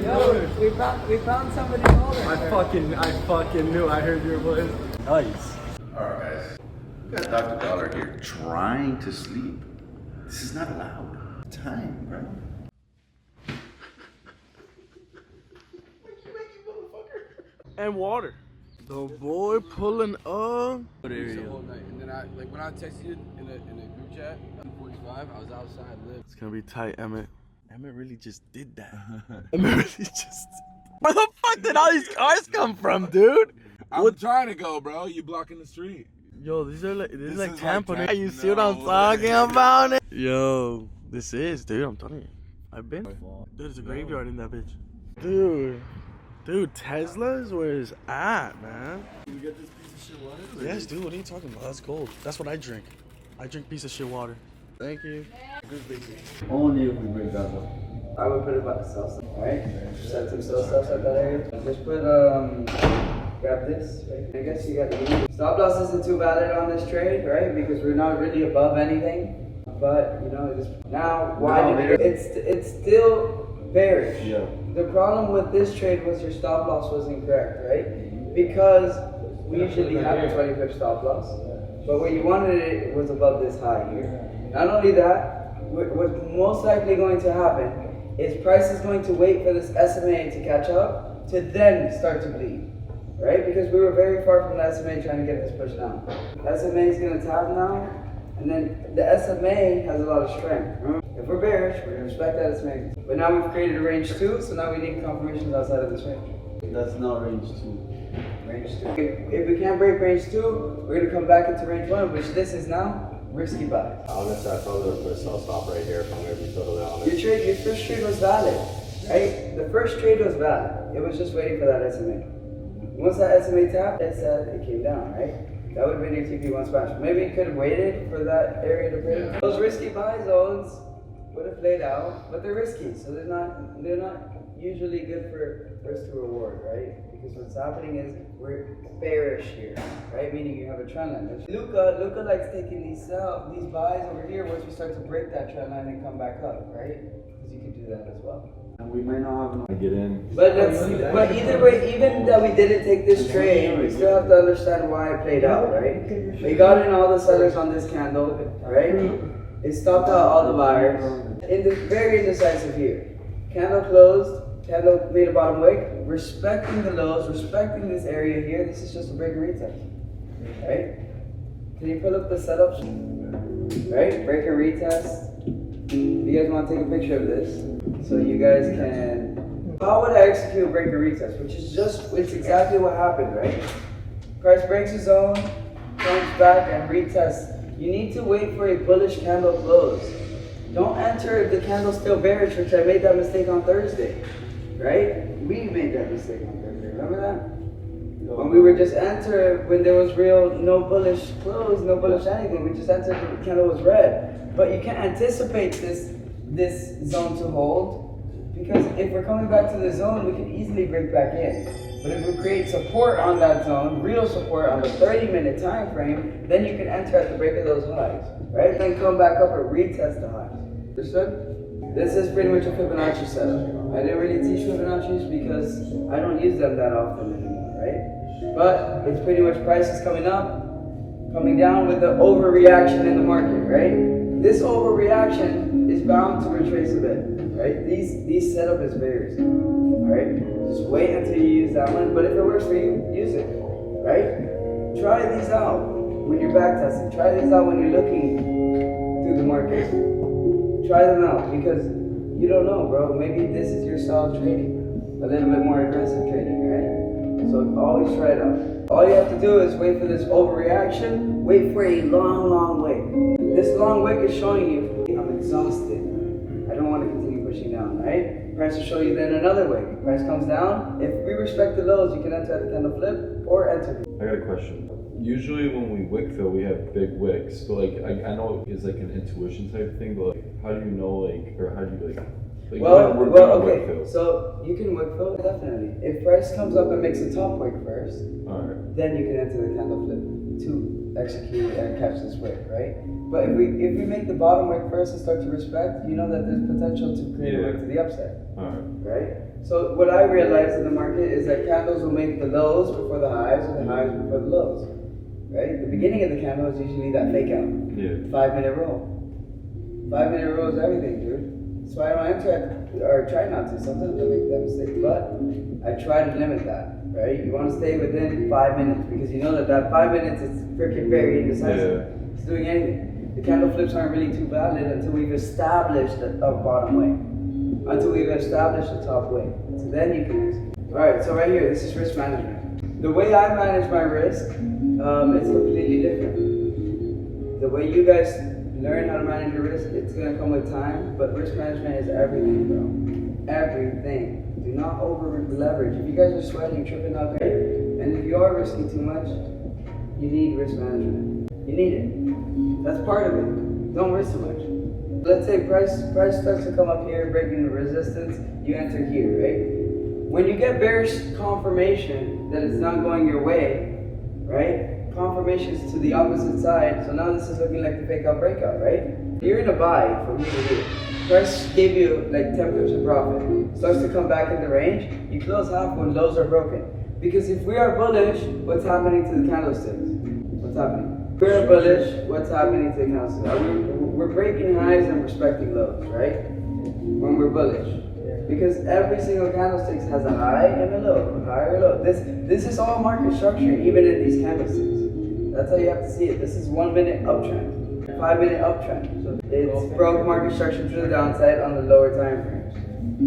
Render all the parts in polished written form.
Yo, we found somebody older. I fucking knew. I heard your voice. Nice. Alright guys, we got Dr. Dollar here trying to sleep. This is not allowed. Time, right? And water. The boy pulling up. The whole night. And then when I texted you in a group chat, 45, I was outside living. It's gonna be tight, Emmett. Emmett really just did that. Emmett really just. Where the fuck did all these cars come from, dude? I'm trying to go, bro. You blocking the street. Yo, this is like is Tampa. like You see what I'm no talking way. about? It? Yo, this is, dude. I'm telling you, I've been. Dude, there's a graveyard in that bitch. Dude, Tesla's where it's at, man. You get this piece of shit water? Yes, dude. What are you talking about? That's gold. That's what I drink. I drink piece of shit water. Thank you. Only if we break that though. I would put it by the south side, right? Set some cell stuff at that area. Just put, grab this, right? I guess you got the stop loss isn't too valid on this trade, right? Because we're not really above anything. But, you know, just now, why did it's still bearish. Yeah. The problem with this trade was your stop loss was incorrect, right? Because we usually have a 20 pip stop loss. But what you wanted it was above this high here. Not only that, what's most likely going to happen is price is going to wait for this SMA to catch up to then start to bleed, right? Because we were very far from the SMA trying to get this push down. SMA is going to tap now, and then the SMA has a lot of strength. Remember? If we're bearish, we're going to respect that SMA. But now we've created a range 2, so now we need confirmations outside of this range. That's not range 2. Range 2. If we can't break range 2, we're going to come back into range 1, which this is now risky buy. Honestly, I thought there was a stop right here if I'm going to be totally honest. Your first trade was valid, right? The first trade was valid. It was just waiting for that SMA. Once that SMA tapped, it said it came down, right? That would have been your TP1 smash. Maybe you could have waited for that area to break. Yeah. Those risky buy zones would have played out, but they're risky, so they're not usually good for risk to reward, right? Because what's happening is we're bearish here, right? Meaning you have a trend line. Luca likes taking these buys over here once we start to break that trend line and come back up, right? Because you can do that as well. And we may not have enough to get in. But either way, even that we didn't take this trade, we still have to understand why it played out, right? We got in all the sellers on this candle, right? It stopped out all the buyers. Very indecisive here. Candle closed. Candle made a bottom wick, respecting the lows, respecting this area here. This is just a break and retest, right? Can you pull up the setups? Right, break and retest. You guys want to take a picture of this so you guys can. How would I execute a break and retest? It's exactly what happened, right? Price breaks the zone, comes back and retests. You need to wait for a bullish candle close. Don't enter if the candle's still bearish, which I made that mistake on Thursday. Right? We made that mistake on Thursday. Remember that? When we were just when there was no bullish close, no bullish anything. We just entered the candle was red. But you can't anticipate this zone to hold, because if we're coming back to the zone, we can easily break back in. But if we create support on that zone, real support on the 30-minute time frame, then you can enter at the break of those highs, right? Then come back up and retest the highs. Understood? This is pretty much a Fibonacci setup. I didn't really teach Fibonacci's because I don't use them that often anymore, right? But it's pretty much prices coming up, coming down with the overreaction in the market, right? This overreaction is bound to retrace a bit, right? These setup is very risky, all right? Just wait until you use that one, but if it works for you, use it, right? Try these out when you're back testing. Try these out when you're looking through the market. Try them out, because you don't know, bro. Maybe this is your style of trading. A little bit more aggressive trading, right? So always try it out. All you have to do is wait for this overreaction. Wait for a long wick. This long wick is showing you, I'm exhausted. I don't want to continue pushing down, right? Price will show you then another wick. Price comes down. If we respect the lows, you can enter at the candle flip or enter. I got a question. Usually when we wick fill, we have big wicks, but like I know it's like an intuition type thing, but like how do you know, like, or how do you okay, so you can wick fill, definitely. If price comes up and makes a top wick first, then you can enter the candle flip to execute and catch this wick, right? But if we make the bottom wick first and start to respect, you know that there's potential to create a wick to the upside, right? So what I realized in the market is that candles will make the lows before the highs, or the highs before the lows. Right? The beginning of the candle is usually that fake out. Yeah. 5-minute roll. 5-minute roll is everything, dude. That's why I don't enter or try not to. Sometimes I make that mistake, but I try to limit that. Right? You want to stay within 5 minutes because you know that 5 minutes is freaking very indecisive. It's doing anything. The candle flips aren't really too valid until we've established a bottom way. Until we've established a top way. So then you can risk. Alright, so right here, this is risk management. The way I manage my risk, it's completely different. The way you guys learn how to manage your risk, it's gonna come with time, but risk management is everything, bro. Everything. Do not over leverage. If you guys are sweating, tripping out, great. And if you are risking too much, you need risk management. You need it. That's part of it. Don't risk too much. Let's say price starts to come up here, breaking the resistance, you enter here, right? When you get bearish confirmation that it's not going your way, right? Confirmations to the opposite side, so now this is looking like the fake out breakout, right? You're in a buy from here to here. Price gave you like 10% profit. Starts to come back in the range, you close half when lows are broken. Because if we are bullish, what's happening to the candlesticks? What's happening? We're bullish, what's happening to the candlesticks? We're breaking highs and respecting lows, right? When we're bullish. Because every single candlestick has a high and a low, a high or a low. This is all market structure, even in these candlesticks. That's how you have to see it. This is 1 minute uptrend, 5-minute uptrend. So it's broke market structure to the downside on the lower time frames,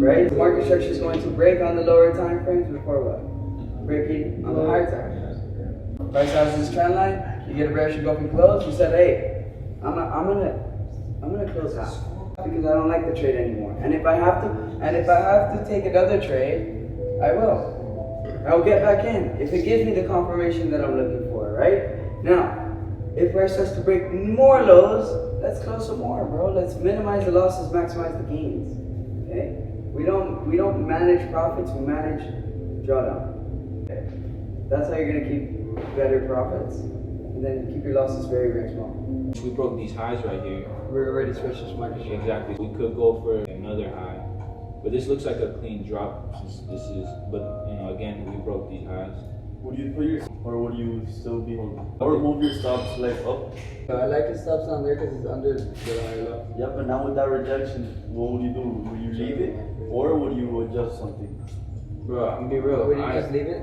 right? The market structure is going to break on the lower time frames before what? Breaking on the higher time frames. Price has this trend line. You get a bearish engulfing close. You said, hey, I'm gonna close half because I don't like the trade anymore. And if I have to take another trade, I will. I'll get back in if it gives me the confirmation that I'm looking for, right? Now, if price starts to break more lows, let's close some more, bro. Let's minimize the losses, maximize the gains. Okay? We don't manage profits, we manage drawdown. Okay? That's how you're gonna keep better profits, and then keep your losses very, very small. We broke these highs right here. We're already switched this market. Exactly. We could go for another high, but this looks like a clean drop. This is, but you know, again, we broke these highs. Would you put your, or would you still be holding? Or move your stops like up? I like the stops down there because it's under the higher low. Yeah, but now with that rejection, what would you do? Would you leave it, or would you adjust something? Bro, I'm gonna be real. Would you just leave it?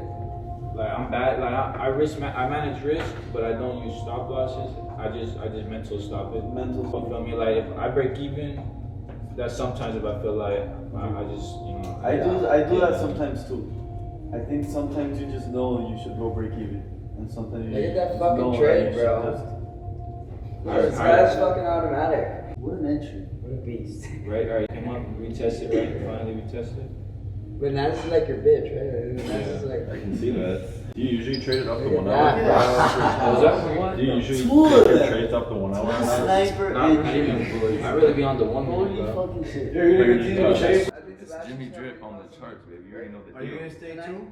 Like I'm bad. Like I manage risk, but I don't use stop losses. I just mental stop it. Mental. You feel me? Like if I break even, that's sometimes if I feel like I just I do that sometimes too. I think sometimes you just know you should go break even, and sometimes you Look at that just fucking know trade, that you bro. should This guy's fucking automatic. What an entry. What a beast. Right, alright, come on, retest it, right? Finally retest it. But now this is like your bitch, right? That's just like. I can see that. Do you usually trade it up to Look 1 at hour? that, Was that for what? Do you usually Two of take your them. trades up to 1 hour? Sniper Not even. I really be on the 1 Holy minute, bro. fucking shit. You're gonna continue to trade? It's Jimmy Drip on the charts, baby. You already know the deal. stay too?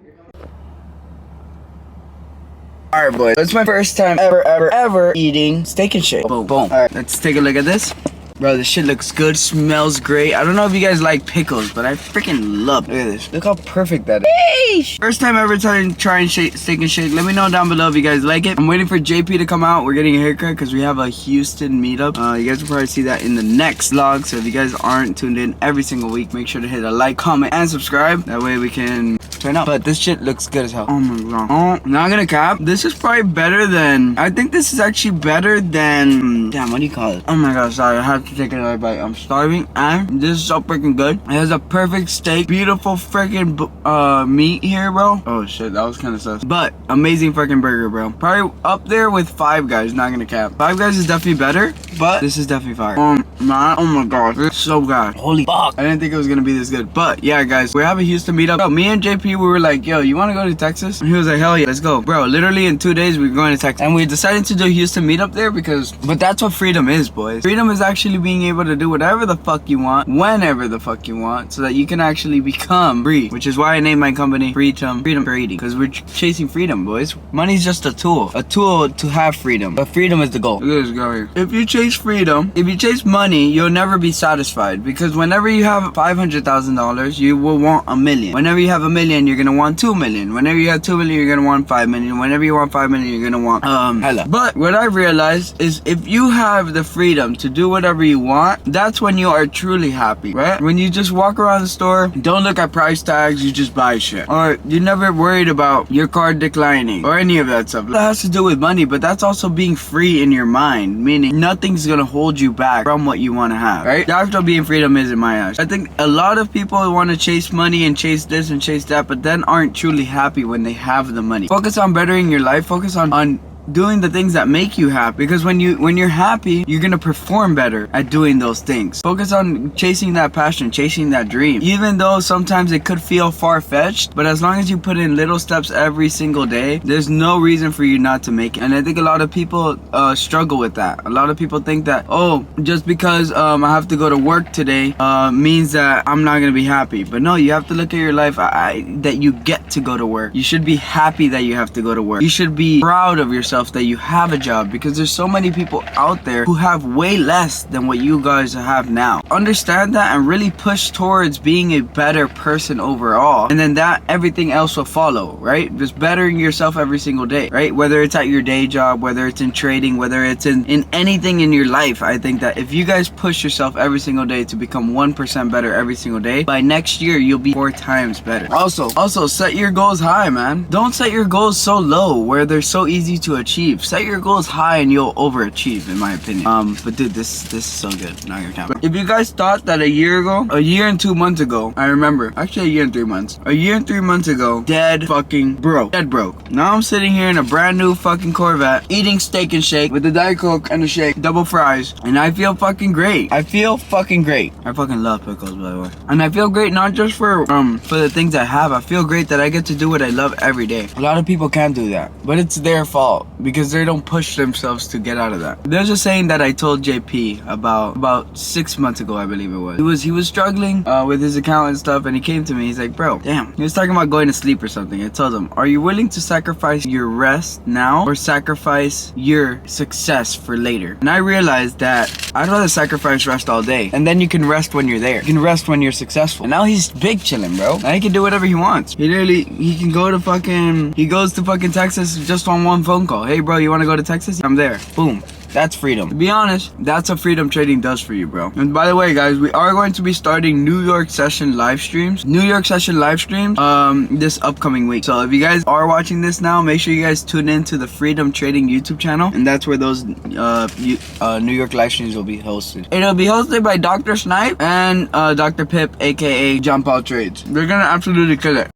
Alright, boys. It's my first time ever eating Steak and Shake. Boom, boom. Alright, let's take a look at this. Bro, this shit looks good, smells great. I don't know if you guys like pickles, but I freaking love it. Look at this. Look how perfect that is. Sheesh. First time ever trying Steak and Shake. Let me know down below if you guys like it. I'm waiting for JP to come out. We're getting a haircut because we have a Houston meetup. You guys will probably see that in the next vlog. So if you guys aren't tuned in every single week, make sure to hit a like, comment, and subscribe. That way we can turn up. But this shit looks good as hell. Oh my god. Oh, not gonna cap. This is probably better than, I think this is actually better than, damn, what do you call it? Oh my god, sorry, I have to take another bite. I'm starving, and this is so freaking good. It has a perfect steak, beautiful freaking meat here, bro. Oh shit, that was kind of sus. But amazing freaking burger, bro. Probably up there with Five Guys, not gonna cap. Five Guys is definitely better, but this is definitely fire. Man, oh my gosh, it's so good. Holy fuck. I didn't think it was gonna be this good. But yeah, guys, we have a Houston meetup. So me and JP you, we were like, yo, you want to go to Texas? And he was like, hell yeah, let's go. Bro, literally in 2 days, we're going to Texas. And we decided to do Houston meetup there but that's what freedom is, boys. Freedom is actually being able to do whatever the fuck you want, whenever the fuck you want, so that you can actually become free, which is why I named my company Freedom Trading, because we're chasing freedom, boys. Money's just a tool to have freedom, but freedom is the goal. Look at this guy here. If you chase freedom, if you chase money, you'll never be satisfied, because whenever you have $500,000, you will want $1 million. Whenever you have $1 million, you're gonna want $2 million. Whenever you have $2 million, you're gonna want $5 million. Whenever you want $5 million, you're gonna want hella. But what I realized is if you have the freedom to do whatever you want, that's when you are truly happy, right? When you just walk around the store, don't look at price tags, you just buy shit. Or you're never worried about your card declining or any of that stuff. That has to do with money, but that's also being free in your mind, meaning nothing's gonna hold you back from what you want to have, right? That's what being freedom is in my eyes. I think a lot of people want to chase money and chase this and chase that, but then aren't truly happy when they have the money. Focus on bettering your life. Focus on doing the things that make you happy, because when you're happy, you're gonna perform better at doing those things. Focus on chasing that passion, chasing that dream, even though sometimes it could feel far-fetched, but as long as you put in little steps every single day, there's no reason for you not to make it. And I think a lot of people struggle with that. A lot of people think that, oh, just because I have to go to work today means that I'm not gonna be happy. But no, you have to look at your life that you get to go to work. You should be happy that you have to go to work. You should be proud of yourself that you have a job, because there's so many people out there who have way less than what you guys have now. Understand that and really push towards being a better person overall, and then that everything else will follow, right? Just bettering yourself every single day, right? Whether it's at your day job, whether it's in trading, whether it's in anything in your life. I think that if you guys push yourself every single day to become 1% better every single day, by next year you'll be 4 times better. Also set your goals high, man. Don't set your goals so low where they're so easy to achieve. Set your goals high and you'll overachieve, in my opinion. But dude, this is so good. Not your camera. If you guys thought that a year and 2 months ago, I remember, actually a year and 3 months, a year and 3 months ago, dead broke. Now I'm sitting here in a brand new fucking Corvette, eating steak and shake with a Diet Coke and a shake, double fries, and I feel fucking great. I fucking love pickles, by the way. And I feel great not just for the things I have. I feel great that I get to do what I love every day. A lot of people can't do that, but it's their fault, because they don't push themselves to get out of that. There's a saying that I told JP about 6 months ago, I believe it was. He was struggling with his account and stuff, and he came to me. He's like, bro, damn. He was talking about going to sleep or something. I told him, are you willing to sacrifice your rest now or sacrifice your success for later? And I realized that I'd rather sacrifice rest all day, and then you can rest when you're there. You can rest when you're successful. And now he's big chilling, bro. Now he can do whatever he wants. He can go to he goes to fucking Texas just on one phone call. Hey bro, you want to go to Texas? I'm there. Boom. That's freedom. To be honest, that's what freedom trading does for you, bro. And by the way, guys, we are going to be starting New York session live streams. This upcoming week. So if you guys are watching this now, make sure you guys tune in to the Freedom Trading YouTube channel, and that's where those New York live streams will be hosted. It'll be hosted by Dr. Snipe and Dr. Pip, aka John Paul Trades. They're gonna absolutely kill it.